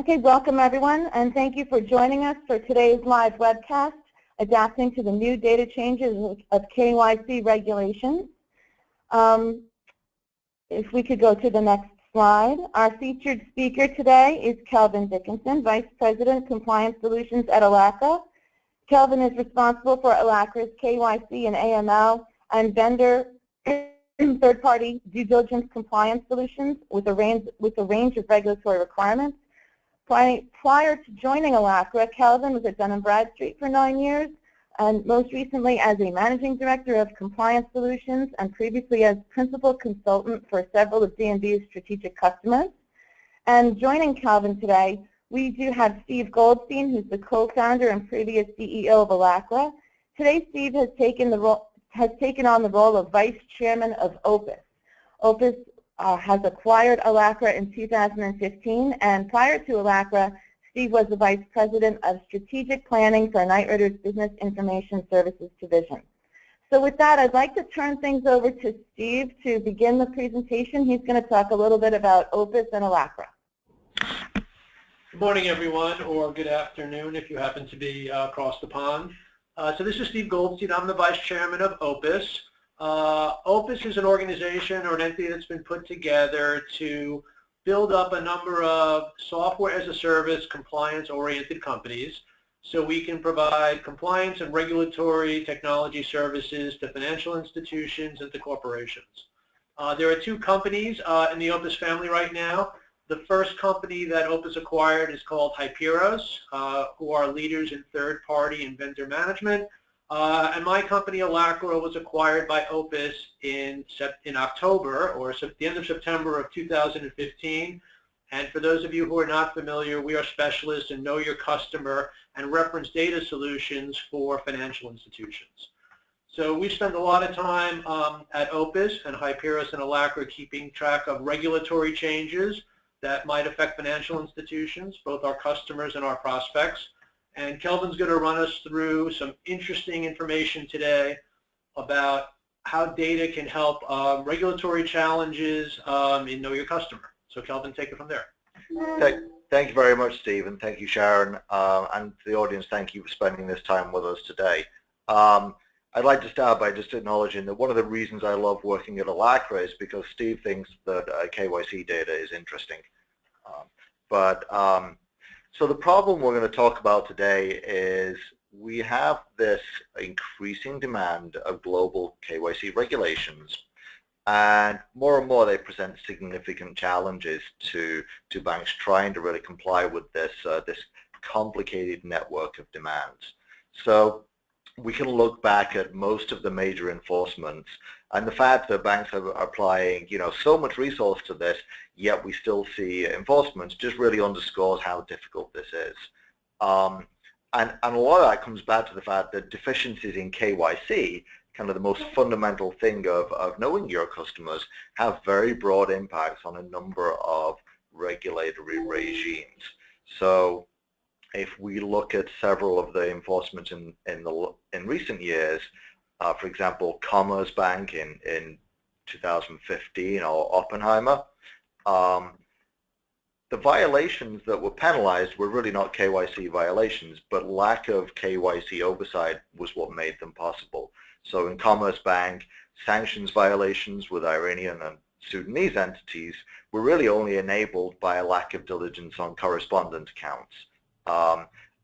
Okay, welcome everyone, and thank you for joining us for today's live webcast, Adapting to the New Data Changes of KYC Regulations. If we could go to the next slide. Our featured speaker today is Kelvin Dickinson, Vice President, Compliance Solutions at ALACRA. Kelvin is responsible for ALACRA's KYC and AML and vendor third-party due diligence compliance solutions with a range of regulatory requirements. Prior to joining ALACRA, Kelvin was at Dun & Bradstreet for 9 years, and most recently as a Managing Director of Compliance Solutions, and previously as Principal Consultant for several of D&B's strategic customers. And joining Kelvin today, we do have Steve Goldstein, who's the co-founder and previous CEO of ALACRA. Today, Steve has taken on the role of Vice Chairman of Opus. Opus has acquired ALACRA in 2015, and prior to ALACRA, Steve was the Vice President of Strategic Planning for Knight Ritter's Business Information Services Division. So with that, I'd like to turn things over to Steve to begin the presentation. He's going to talk a little bit about Opus and ALACRA. Good morning, everyone, or good afternoon if you happen to be across the pond. So this is Steve Goldstein. I'm the Vice Chairman of Opus. Opus is an organization or an entity that's been put together to build up a number of software as a service compliance-oriented companies so we can provide compliance and regulatory technology services to financial institutions and to corporations. There are two companies in the Opus family right now. The first company that Opus acquired is called Hyperos, who are leaders in third-party and vendor management. And my company, ALACRA, was acquired by Opus in October, or the end of September of 2015. And for those of you who are not familiar, we are specialists in Know Your Customer and reference data solutions for financial institutions. So we spend a lot of time at Opus and Hyperos and ALACRA keeping track of regulatory changes that might affect financial institutions, both our customers and our prospects. And Kelvin's going to run us through some interesting information today about how data can help regulatory challenges in Know Your Customer. So Kelvin, take it from there. Thank you very much, Steve, and thank you, Sharon, and to the audience, thank you for spending this time with us today. I'd like to start by just acknowledging that one of the reasons I love working at ALACRA is because Steve thinks that KYC data is interesting. So the problem we're going to talk about today is we have this increasing demand of global KYC regulations, and more they present significant challenges to banks trying to really comply with this complicated network of demands. So we can look back at most of the major enforcements, and the fact that banks are applying so much resource to this, yet we still see enforcement, just really underscores how difficult this is. And a lot of that comes back to the fact that deficiencies in KYC, kind of the most fundamental thing of knowing your customers, have very broad impacts on a number of regulatory regimes. So if we look at several of the enforcements in recent years, for example, Commerce Bank in 2015 or Oppenheimer, the violations that were penalized were really not KYC violations, but lack of KYC oversight was what made them possible. So in Commerce Bank, sanctions violations with Iranian and Sudanese entities were really only enabled by a lack of diligence on correspondent accounts,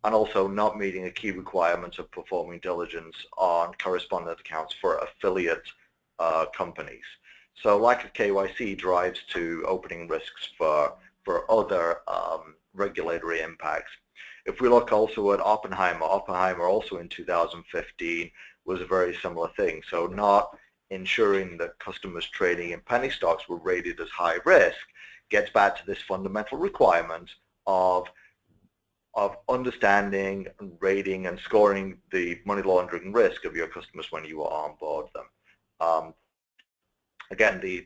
and also not meeting a key requirement of performing diligence on correspondent accounts for affiliate companies. So lack of KYC drives to opening risks for other regulatory impacts. If we look also at Oppenheimer also in 2015 was a very similar thing. So not ensuring that customers trading in penny stocks were rated as high risk gets back to this fundamental requirement of understanding, rating, and scoring the money laundering risk of your customers when you are on board them. Again, the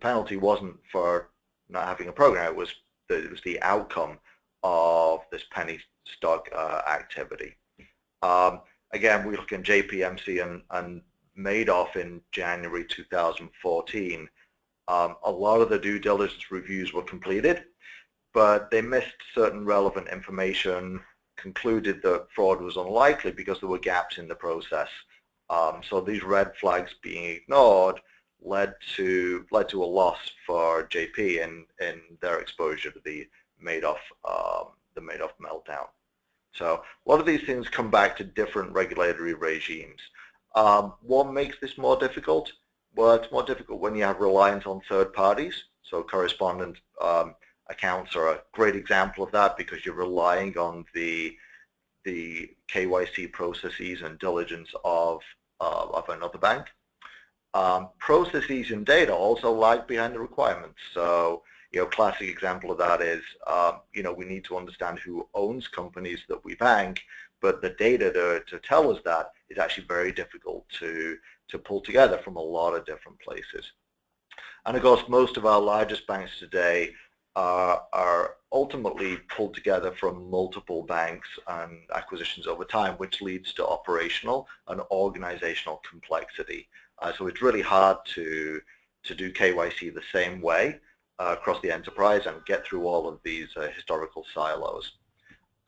penalty wasn't for not having a program, it was the outcome of this penny stock activity. Again, we look in JPMC and Madoff in January 2014. A lot of the due diligence reviews were completed, but they missed certain relevant information, concluded that fraud was unlikely because there were gaps in the process. So these red flags being ignored led to a loss for JP in their exposure to the Madoff meltdown. So a lot of these things come back to different regulatory regimes. What makes this more difficult? Well, it's more difficult when you have reliance on third parties. So correspondent accounts are a great example of that because you're relying on the KYC processes and diligence of another bank. Processes and data also lag behind the requirements. So, classic example of that is, we need to understand who owns companies that we bank, but the data to tell us that is actually very difficult to pull together from a lot of different places. And of course, most of our largest banks today are ultimately pulled together from multiple banks and acquisitions over time, which leads to operational and organizational complexity. So it's really hard to do KYC the same way across the enterprise and get through all of these historical silos.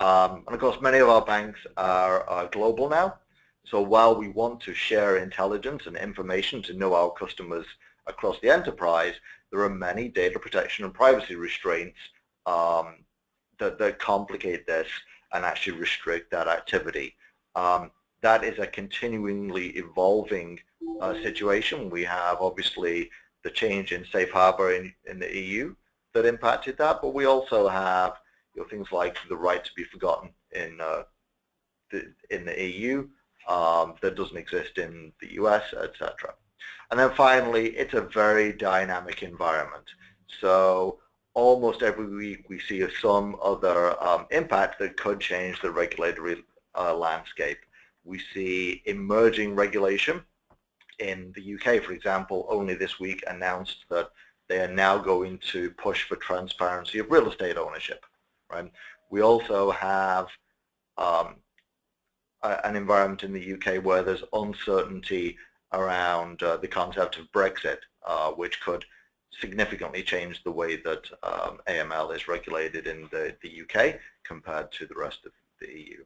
And of course, many of our banks are global now. So while we want to share intelligence and information to know our customers across the enterprise, there are many data protection and privacy restraints that complicate this and actually restrict that activity. That is a continually evolving situation. We have obviously the change in safe harbor in the EU that impacted that, but we also have things like the right to be forgotten in the EU that doesn't exist in the US, etc. And then finally, it's a very dynamic environment. So almost every week we see some other impact that could change the regulatory landscape. We see emerging regulation. In the UK, for example, only this week announced that they are now going to push for transparency of real estate ownership. Right? We also have an environment in the UK where there's uncertainty around the concept of Brexit, which could significantly change the way that AML is regulated in the UK compared to the rest of the EU.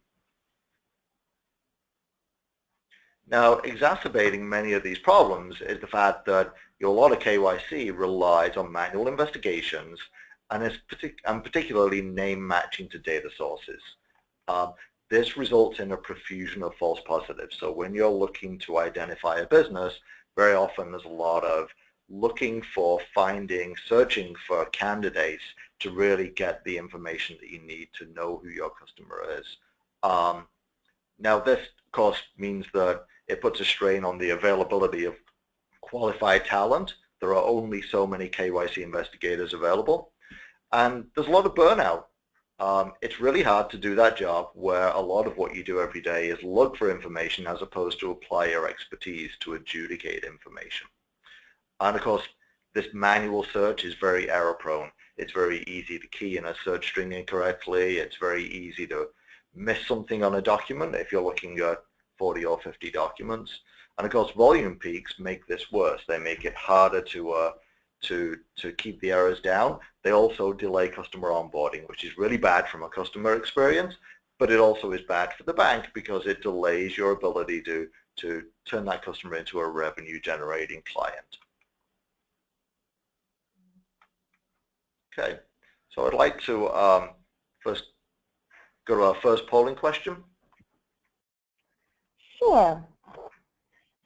Now, exacerbating many of these problems is the fact that a lot of KYC relies on manual investigations and particularly name matching to data sources. This results in a profusion of false positives. So when you're looking to identify a business, very often there's a lot of looking for, finding, searching for candidates to really get the information that you need to know who your customer is. Now this, of course, means that it puts a strain on the availability of qualified talent. There are only so many KYC investigators available, and there's a lot of burnout. It's really hard to do that job where a lot of what you do every day is look for information as opposed to apply your expertise to adjudicate information. And of course, this manual search is very error prone. It's very easy to key in a search string incorrectly. It's very easy to miss something on a document if you're looking at 40 or 50 documents. And of course, volume peaks make this worse. They make it harder to keep the errors down. They also delay customer onboarding, which is really bad from a customer experience, but it also is bad for the bank because it delays your ability to turn that customer into a revenue generating client. Okay, so I'd like to first go to our first polling question. Sure.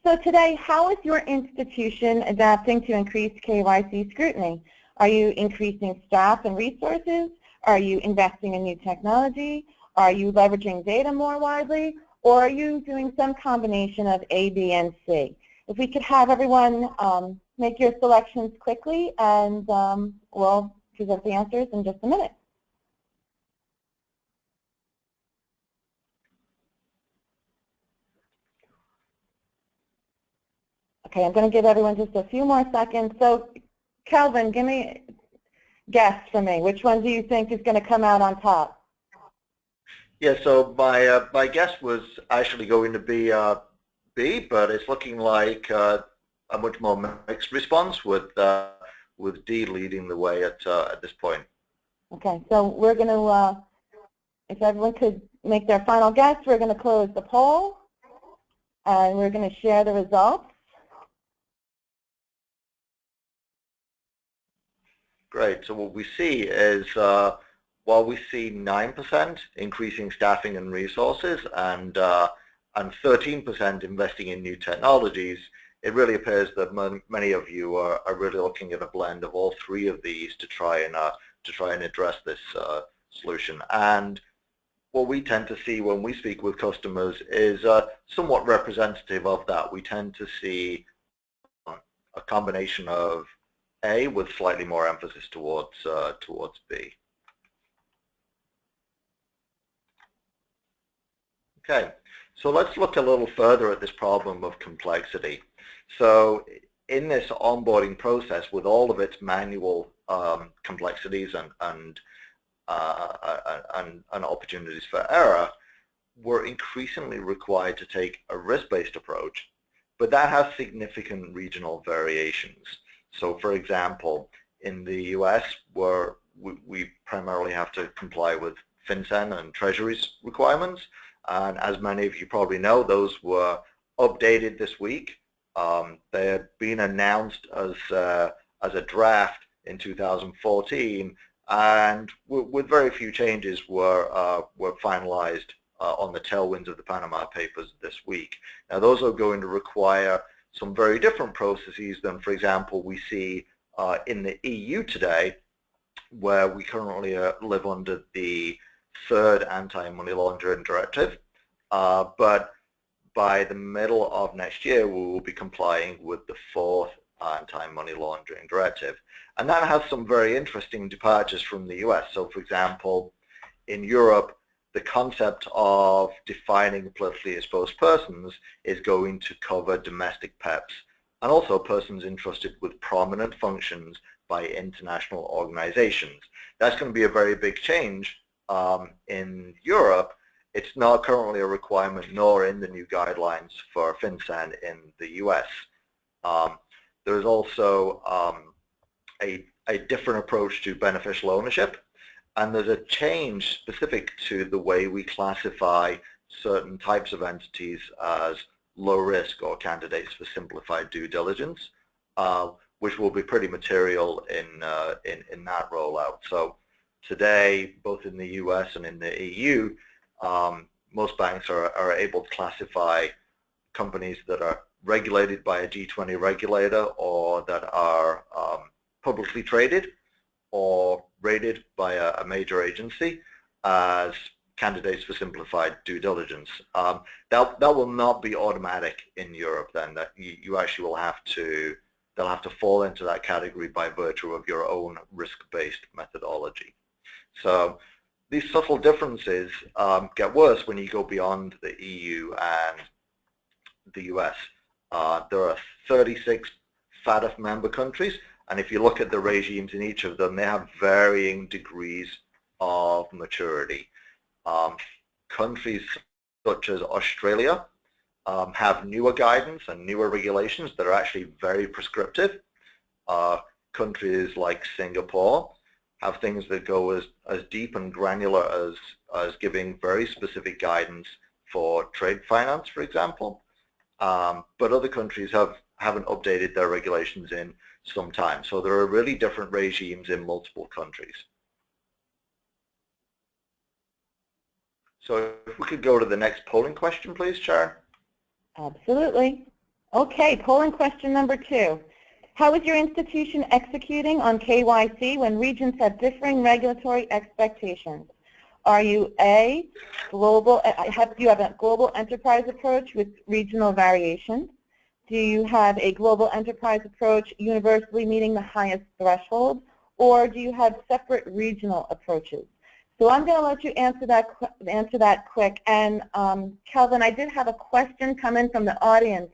So today, how is your institution adapting to increased KYC scrutiny? Are you increasing staff and resources? Are you investing in new technology? Are you leveraging data more widely? Or are you doing some combination of A, B, and C? If we could have everyone make your selections quickly, and we'll present the answers in just a minute. Okay, I'm going to give everyone just a few more seconds. So, Kelvin, give me a guess for me. Which one do you think is going to come out on top? Yeah, so my guess was actually going to be B, but it's looking like a much more mixed response with D leading the way at this point. Okay, so we're going to, if everyone could make their final guess, we're going to close the poll, and we're going to share the results. Great. So what we see is, while we see 9% increasing staffing and resources and 13% investing in new technologies, it really appears that many of you are really looking at a blend of all three of these to try and address this solution. And what we tend to see when we speak with customers is somewhat representative of that. We tend to see a combination of A with slightly more emphasis towards B. Okay, so let's look a little further at this problem of complexity. So in this onboarding process, with all of its manual complexities and opportunities for error, we're increasingly required to take a risk-based approach, but that has significant regional variations. So for example, in the US, where we primarily have to comply with FinCEN and Treasury's requirements, and as many of you probably know, those were updated this week. They had been announced as a draft in 2014, and with very few changes were finalized on the tailwinds of the Panama Papers this week. Now those are going to require some very different processes than, for example, we see in the EU today, where we currently live under the third anti-money laundering directive, but by the middle of next year we will be complying with the fourth anti-money laundering directive. And that has some very interesting departures from the US. So for example, in Europe, the concept of defining politically exposed persons is going to cover domestic PEPs and also persons entrusted with prominent functions by international organizations. That's going to be a very big change in Europe. It's not currently a requirement nor in the new guidelines for FinCEN in the US. There's also a different approach to beneficial ownership, and there's a change specific to the way we classify certain types of entities as low risk or candidates for simplified due diligence, which will be pretty material in that rollout. So today, both in the US and in the EU, most banks are able to classify companies that are regulated by a G20 regulator or that are publicly traded or rated by a major agency as candidates for simplified due diligence. That will not be automatic in Europe then. That you actually will have to, they'll have to fall into that category by virtue of your own risk-based methodology. So these subtle differences get worse when you go beyond the EU and the US. There are 36 FATF member countries, and if you look at the regimes in each of them, they have varying degrees of maturity. Countries such as Australia have newer guidance and newer regulations that are actually very prescriptive. Countries like Singapore have things that go as deep and granular as giving very specific guidance for trade finance, for example. But other countries haven't updated their regulations in some time. So there are really different regimes in multiple countries. So if we could go to the next polling question, please, Sharon. Absolutely. Okay, polling question number 2. How is your institution executing on KYC when regions have differing regulatory expectations? Are you A, global, do you have a global enterprise approach with regional variations? Do you have a global enterprise approach universally meeting the highest threshold? Or do you have separate regional approaches? So I'm going to let you answer that quick. And Kelvin, I did have a question come in from the audience.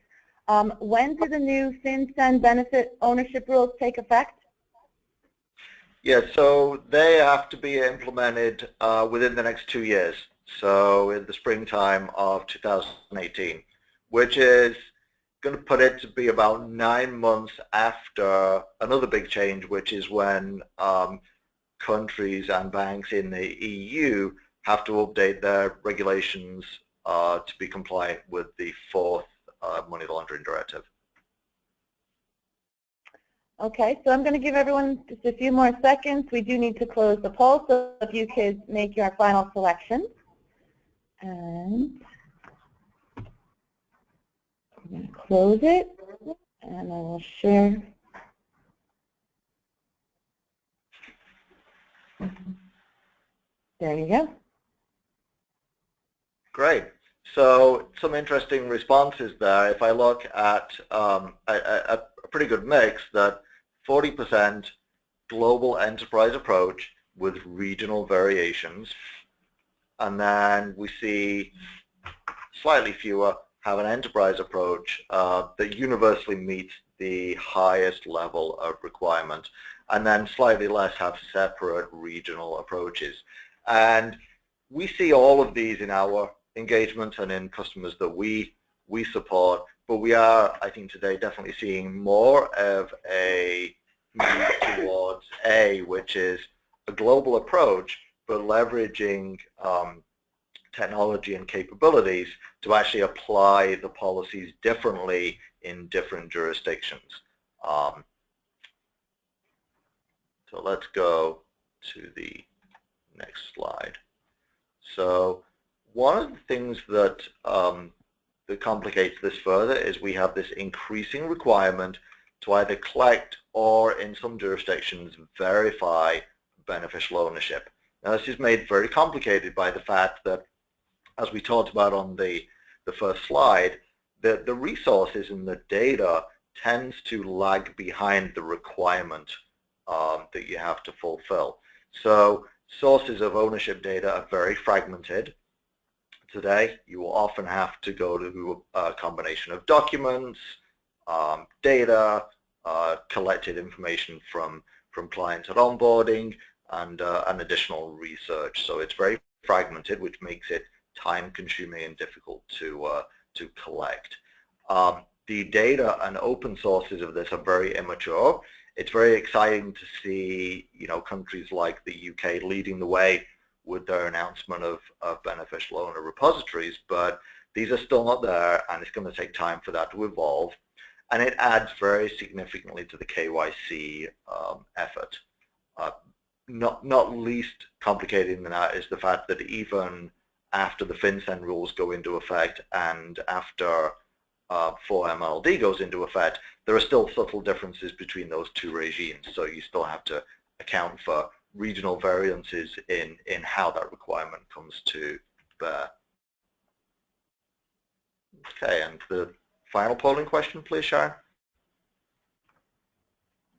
When do the new FinCEN benefit ownership rules take effect? Yeah, so they have to be implemented within the next 2 years. So in the springtime of 2018, which is going to put it to be about 9 months after another big change, which is when countries and banks in the EU have to update their regulations to be compliant with the fourth money laundering directive. Okay, so I'm going to give everyone just a few more seconds. We do need to close the poll, so if you could make your final selection. And I'm going to close it, and I will share. There you go. Great. So some interesting responses there. If I look at a pretty good mix, that 40% global enterprise approach with regional variations, and then we see slightly fewer have an enterprise approach that universally meets the highest level of requirement, and then slightly less have separate regional approaches. And we see all of these in our engagement and in customers that we support, but we are, I think today, definitely seeing more of a move towards which is a global approach, but leveraging technology and capabilities to actually apply the policies differently in different jurisdictions. So let's go to the next slide. So one of the things that that complicates this further is we have this increasing requirement to either collect or, in some jurisdictions, verify beneficial ownership. Now, this is made very complicated by the fact that, as we talked about on the first slide, the resources and the data tends to lag behind the requirement that you have to fulfill. So sources of ownership data are very fragmented. Today, you will often have to go to a combination of documents, data, collected information from clients at onboarding, and additional research. So it's very fragmented, which makes it time-consuming and difficult to collect. The data and open sources of this are very immature. It's very exciting to see, countries like the UK leading the way with their announcement of beneficial owner repositories, but these are still not there, and it's going to take time for that to evolve. And it adds very significantly to the KYC effort. Not least complicated than that is the fact that even after the FinCEN rules go into effect and after 4MLD goes into effect, there are still subtle differences between those two regimes. So you still have to account for regional variances in how that requirement comes to bear. Okay, and the final polling question, please, Sharon.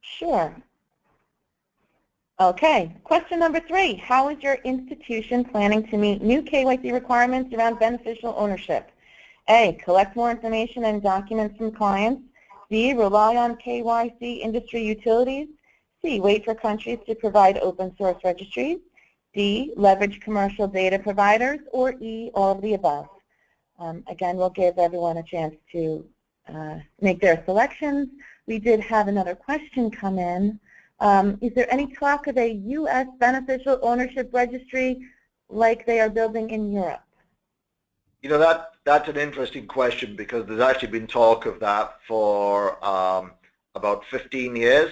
Sure. Okay, question number 3. How is your institution planning to meet new KYC requirements around beneficial ownership? A, collect more information and documents from clients. B, rely on KYC industry utilities. C, wait for countries to provide open source registries. D, leverage commercial data providers. Or E, all of the above. Again, we'll give everyone a chance to make their selections. We did have another question come in. Is there any talk of a U.S. beneficial ownership registry like they are building in Europe? That's an interesting question, because there's actually been talk of that for about 15 years.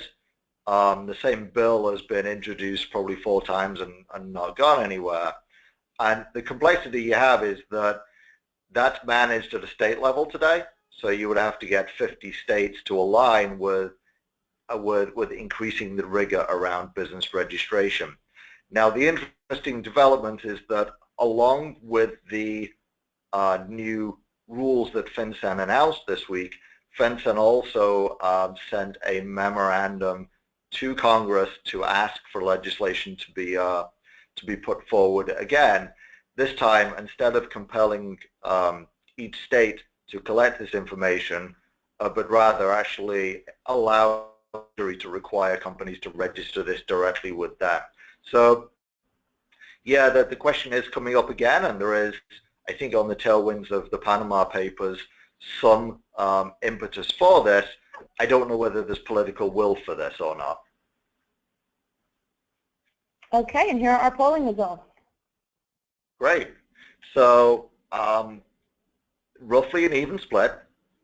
The same bill has been introduced probably 4 times and not gone anywhere. And the complexity you have is that that's managed at a state level today. So you would have to get 50 states to align with increasing the rigor around business registration. Now, the interesting development is that along with the new rules that FinCEN announced this week, FinCEN also sent a memorandum to Congress to ask for legislation to be put forward again. This time, instead of compelling each state to collect this information, but rather actually allow to require companies to register this directly with them. So, yeah, the question is coming up again, and there is, I think, on the tailwinds of the Panama Papers, some impetus for this. I don't know whether there's political will for this or not. Okay, and here are our polling results. Great. So roughly an even split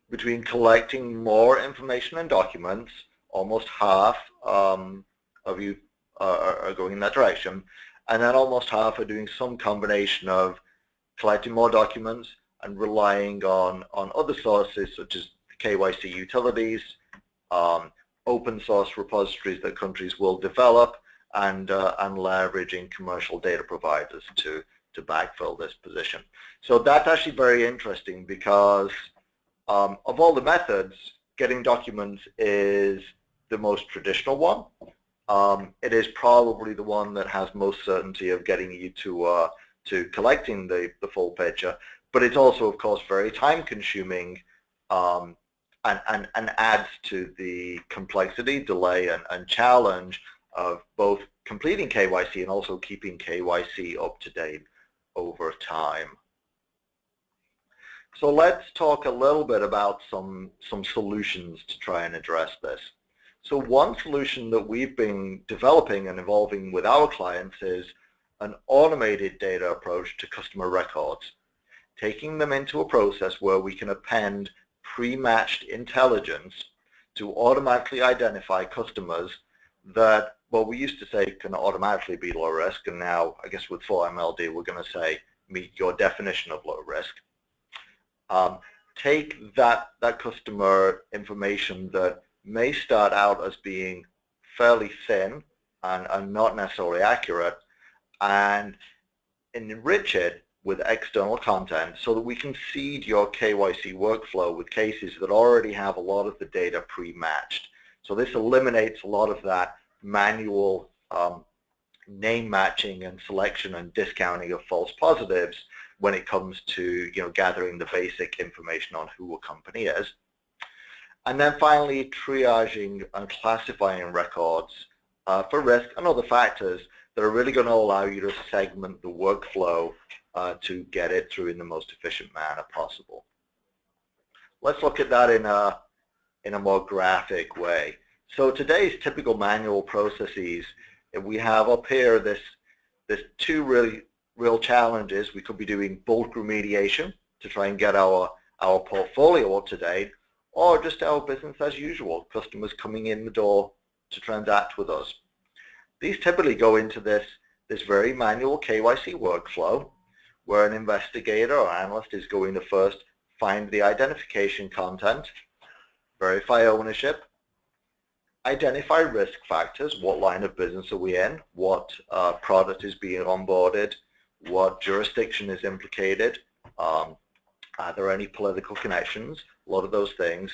between collecting more information and documents. Almost half of you are going in that direction, and then almost half are doing some combination of collecting more documents and relying on other sources such as KYC utilities, open source repositories that countries will develop, and leveraging commercial data providers to backfill this position. So that's actually very interesting because of all the methods, getting documents is the most traditional one. It is probably the one that has most certainty of getting you to collecting the full picture, but it's also, of course, very time-consuming and adds to the complexity, delay, and challenge of both completing KYC and also keeping KYC up to date over time. So let's talk a little bit about some solutions to try and address this. So one solution that we've been developing and evolving with our clients is an automated data approach to customer records, taking them into a process where we can append pre-matched intelligence to automatically identify customers that, well, we used to say can automatically be low risk, and now I guess with 4MLD we're going to say meet your definition of low risk. Take that customer information that may start out as being fairly thin and not necessarily accurate, and enrich it with external content so that we can seed your KYC workflow with cases that already have a lot of the data pre-matched. So this eliminates a lot of that manual name matching and selection and discounting of false positives when it comes to gathering the basic information on who a company is. And then finally, triaging and classifying records for risk and other factors that are really going to allow you to segment the workflow to get it through in the most efficient manner possible. Let's look at that in a more graphic way. So today's typical manual processes, we have up here this two real challenges. We could be doing bulk remediation to try and get our portfolio up to date, or just our business as usual, customers coming in the door to transact with us. These typically go into this very manual KYC workflow where an investigator or analyst is going to first find the identification content, verify ownership, identify risk factors, what line of business are we in, what product is being onboarded, what jurisdiction is implicated, are there any political connections, a lot of those things.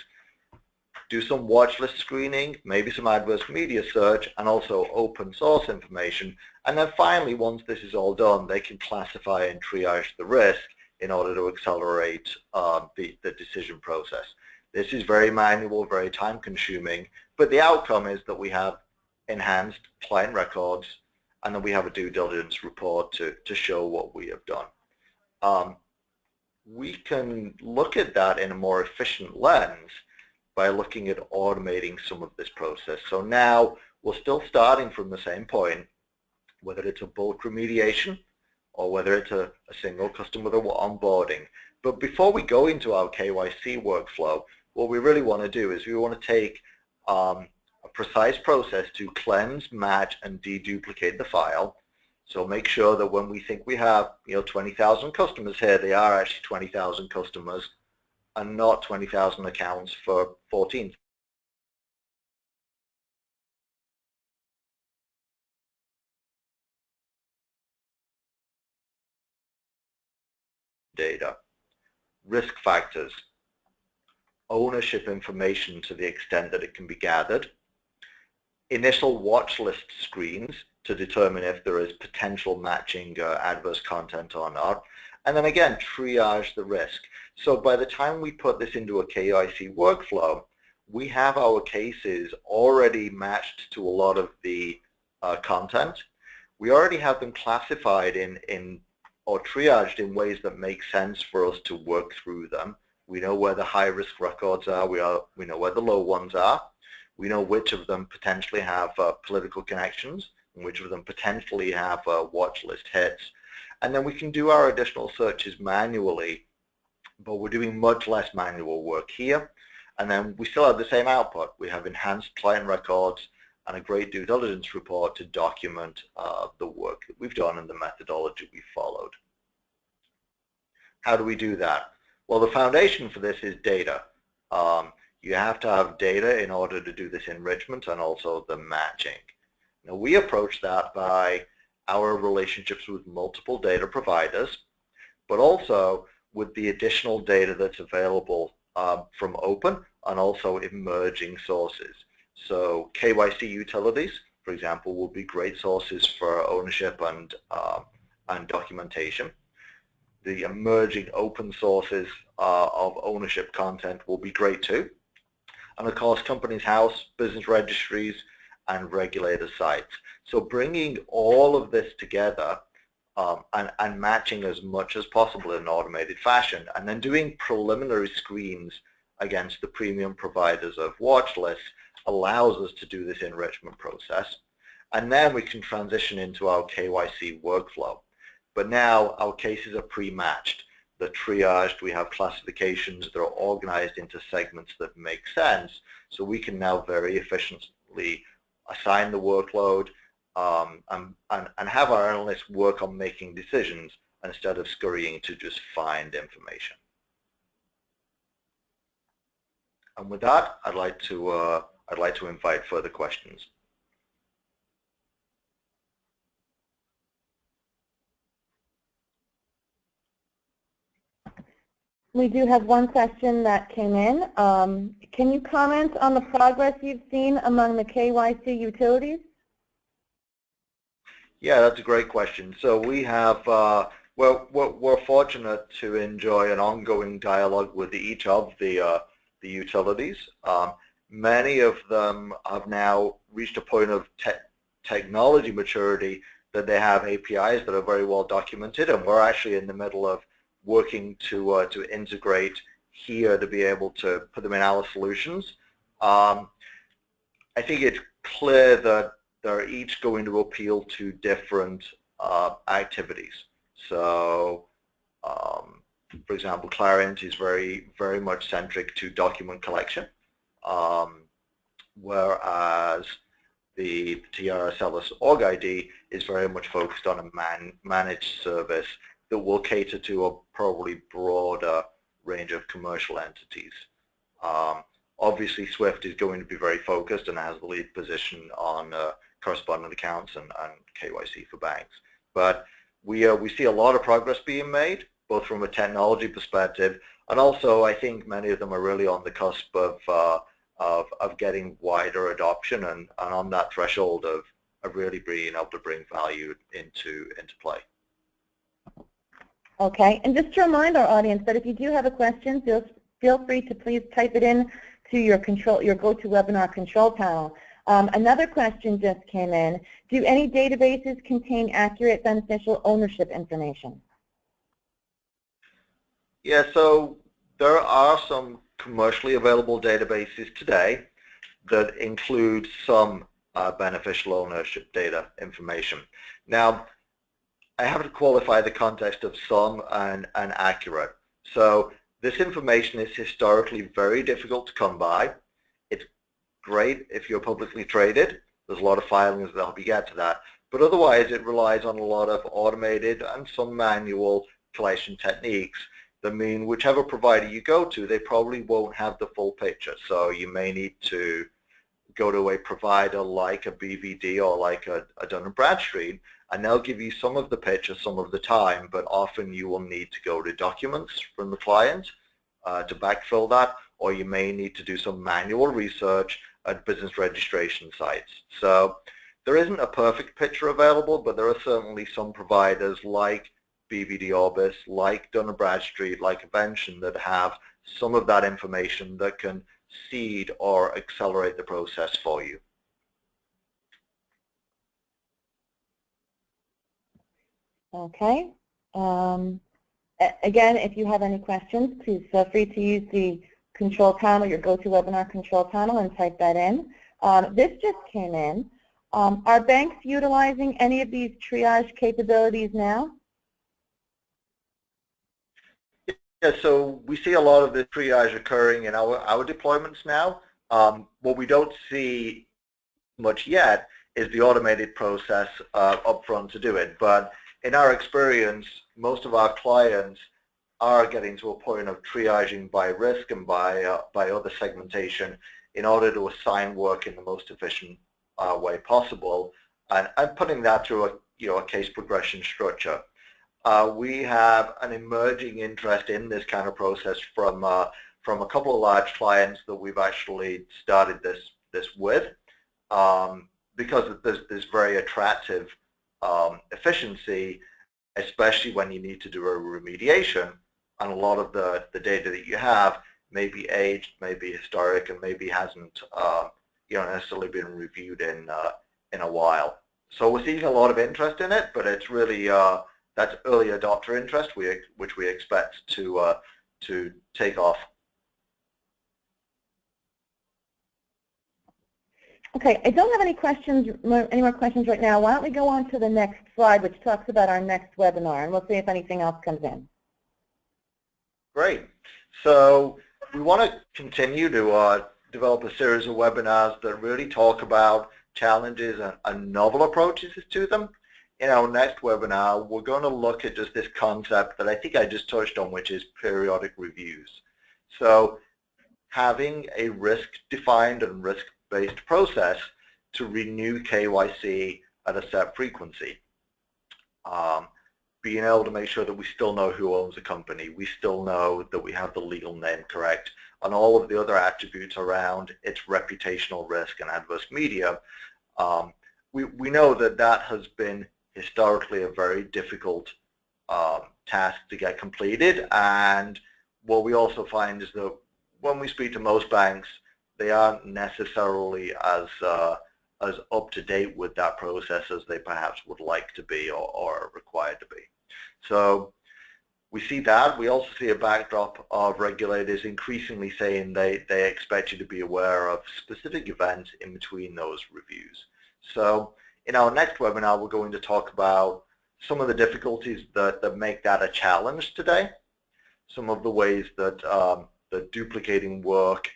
Do some watch list screening, maybe some adverse media search, and also open source information. And then finally, once this is all done, they can classify and triage the risk in order to accelerate the decision process. This is very manual, very time consuming, but the outcome is that we have enhanced client records and then we have a due diligence report to show what we have done. We can look at that in a more efficient lens by looking at automating some of this process. So now we're still starting from the same point, whether it's a bulk remediation or whether it's a single customer that we're onboarding. But before we go into our KYC workflow, what we really want to do is we want to take a precise process to cleanse, match, and deduplicate the file. So make sure that when we think we have 20,000 customers here, they are actually 20,000 customers and not 20,000 accounts for 14. Data, risk factors, ownership information to the extent that it can be gathered, initial watch list screens to determine if there is potential matching adverse content or not, and then again triage the risk. So by the time we put this into a KYC workflow, we have our cases already matched to a lot of the content. We already have them classified or triaged in ways that make sense for us to work through them. We know where the high-risk records are. We know where the low ones are. We know which of them potentially have political connections. which of them potentially have watch list hits. And then we can do our additional searches manually, but we're doing much less manual work here. And then we still have the same output. We have enhanced client records and a great due diligence report to document the work that we've done and the methodology we followed. How do we do that? Well, the foundation for this is data. You have to have data in order to do this enrichment and also the matching. Now, we approach that by our relationships with multiple data providers, but also with the additional data that's available from open and also emerging sources. So KYC utilities, for example, will be great sources for ownership and documentation. The emerging open sources of ownership content will be great too. And of course, Companies House, business registries, and regulator sites. So bringing all of this together and matching as much as possible in an automated fashion, and then doing preliminary screens against the premium providers of watch lists allows us to do this enrichment process. And then we can transition into our KYC workflow. But now our cases are pre-matched. They're triaged. We have classifications that are organized into segments that make sense. So we can now very efficiently assign the workload and have our analysts work on making decisions instead of scurrying to just find information. And with that, I'd like to invite further questions. We do have one question that came in. Can you comment on the progress you've seen among the KYC utilities? Yeah, that's a great question. So we have, we're fortunate to enjoy an ongoing dialogue with each of the utilities. Many of them have now reached a point of technology maturity that they have APIs that are very well documented, and we're actually in the middle of working to integrate here to be able to put them in our solutions. I think it's clear that they're each going to appeal to different activities. So, for example, Clarient is very much centric to document collection, whereas the TRS-LS Org ID is very much focused on a managed service that will cater to a probably broader range of commercial entities. Obviously, SWIFT is going to be very focused and has the lead position on correspondent accounts and KYC for banks. But we see a lot of progress being made, both from a technology perspective, and also I think many of them are really on the cusp of getting wider adoption and on that threshold of really being able to bring value into play. Okay, and just to remind our audience that if you do have a question, feel free to please type it in to your GoToWebinar control panel. Another question just came in. Do any databases contain accurate beneficial ownership information? Yeah, so there are some commercially available databases today that include some beneficial ownership data information. Now, I have to qualify the context of some and accurate. So this information is historically very difficult to come by. It's great if you're publicly traded. There's a lot of filings that help you get to that. But otherwise, it relies on a lot of automated and some manual collection techniques that mean whichever provider you go to, they probably won't have the full picture. So you may need to go to a provider like a BVD or like a Dun & Bradstreet, and they'll give you some of the picture some of the time, but often you will need to go to documents from the client to backfill that, or you may need to do some manual research at business registration sites. So there isn't a perfect picture available, but there are certainly some providers like BVD Orbis, like Dun & Bradstreet, like Avention that have some of that information that can seed or accelerate the process for you. Okay. Again, if you have any questions, please feel free to use the control panel, your GoToWebinar control panel, and type that in. This just came in. Are banks utilizing any of these triage capabilities now? Yeah, so we see a lot of the triage occurring in our deployments now. What we don't see much yet is the automated process upfront to do it. But in our experience, most of our clients are getting to a point of triaging by risk and by other segmentation in order to assign work in the most efficient way possible, and putting that through a case progression structure. We have an emerging interest in this kind of process from a couple of large clients that we've actually started this with, because there's very attractive efficiency, especially when you need to do a remediation, and a lot of the data that you have may be aged, may be historic, and maybe hasn't necessarily been reviewed in a while. So we're seeing a lot of interest in it, but it's really that's early adopter interest, which we expect to take off. Okay, I don't have any more questions right now. Why don't we go on to the next slide, which talks about our next webinar, and we'll see if anything else comes in. Great. So we want to continue to develop a series of webinars that really talk about challenges and novel approaches to them. In our next webinar, we're going to look at just this concept that I think I just touched on, which is periodic reviews. So having a risk-defined and risk-based process to renew KYC at a set frequency. Being able to make sure that we still know who owns a company, we still know that we have the legal name correct, and all of the other attributes around its reputational risk and adverse media. We know that has been historically a very difficult task to get completed, and what we also find is that when we speak to most banks, they aren't necessarily as up to date with that process as they perhaps would like to be or are required to be. So we see that. We also see a backdrop of regulators increasingly saying they expect you to be aware of specific events in between those reviews. So in our next webinar, we're going to talk about some of the difficulties that make that a challenge today, some of the ways that the duplicating work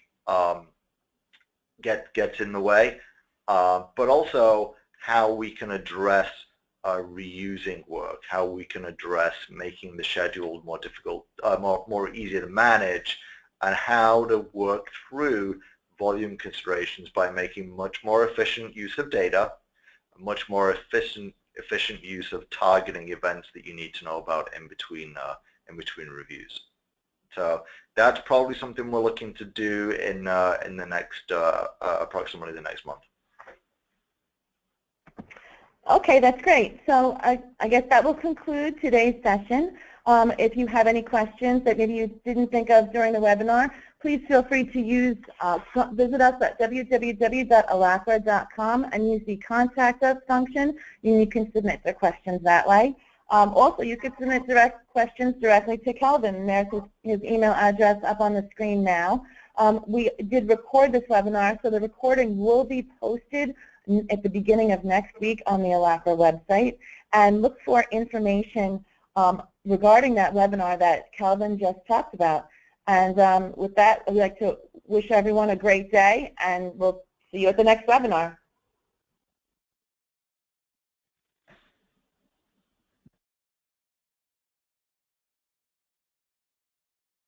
gets in the way, but also how we can address reusing work, how we can address making the schedule more difficult, more easy to manage, and how to work through volume considerations by making much more efficient use of data, much more efficient use of targeting events that you need to know about in between reviews. So that's probably something we're looking to do in the next approximately the next month. Okay, that's great. So I guess that will conclude today's session. If you have any questions that maybe you didn't think of during the webinar, please feel free to visit us at www.alacra.com and use the Contact Us function, and you can submit the questions that way. Also, you could submit questions directly to Kelvin, and there's his email address up on the screen now. We did record this webinar, so the recording will be posted at the beginning of next week on the Alacra website, and look for information regarding that webinar that Kelvin just talked about. And with that, I'd like to wish everyone a great day, and we'll see you at the next webinar.